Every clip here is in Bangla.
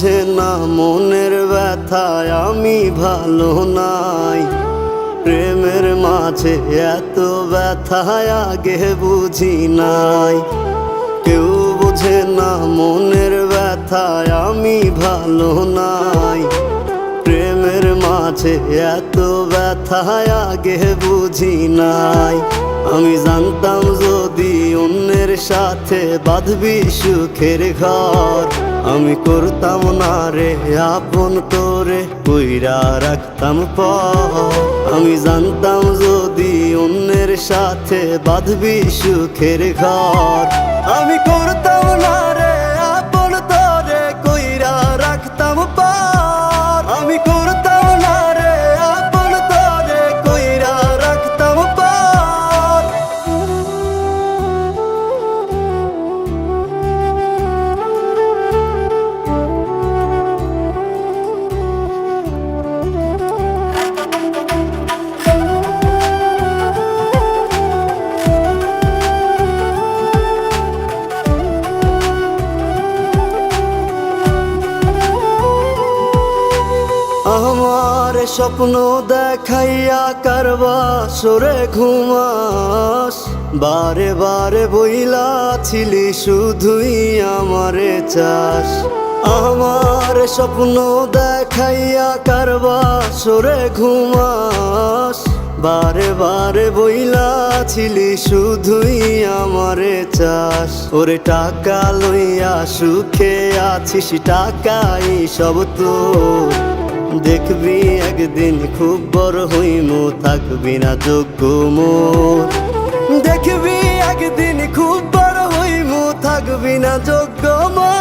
বুঝে না মনের ব্যথায় আমি ভালো নাই। প্রেমের মাঝে এত ব্যথায় আগে বুঝি নাই। কেউ বুঝে না মনের ব্যথায় আমি ভালো নাই। প্রেমের মাঝে এত ব্যথায় আগে বুঝি নাই। আমি জানতাম যদি অন্যের সাথে বাঁধবি সুখের ঘর, আমি করতাম না রে আপন তোরে কইরা রাখতাম পর। আমি জানতাম যদি অন্যের সাথে বাঁধবি সুখের ঘর, আমি করতাম না রে আপন তোরে কইরা রাখতাম পর। আমি করতাম না রে আপন তোরে কইরা রাখতাম পর। আমার স্বপ্ন দেখাইয়া কারবা সরে ঘুমাস, বারে বারে বইলা ছিলি শুধুই আমারে চাস। আমার স্বপ্ন দেখাইয়া কারবা সরে ঘুমাস, বারে বারে বইলা ছিলি শুধুই আমারে চাস। ওরে টাকা লইয়া সুখে আছিস, টাকাই সব তোর। দেখবি একদিন খুব বড় হইমু, থাকবি না যোগ্য মোর। দেখবি একদিন খুব বড় হইমু, থাকবি না যোগ্য মোর।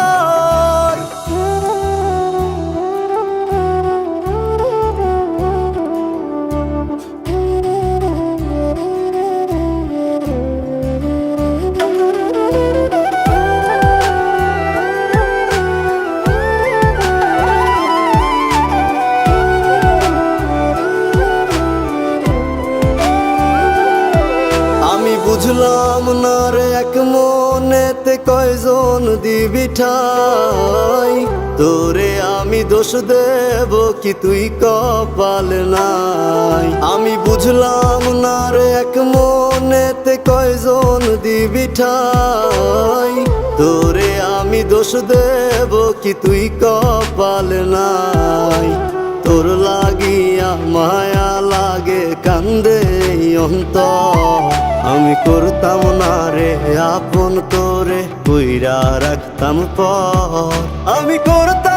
বুঝলাম না রে এক মনেতে কয়জন দিবি ঠাই, তোরে আমি দোষ দেব কি তুই কপাল নাই। আমি বুঝলাম না রে এক মনেতে কয়জন দিবি ঠাই, তোরে আমি দোষ দেব কি তুই কপাল নাই। তোর লাগিয়া মায়া লাগে কান্দে অন্তর, আমি করতাম না রে আপন তোরে কইরা রাখতাম পর। আমি করতাম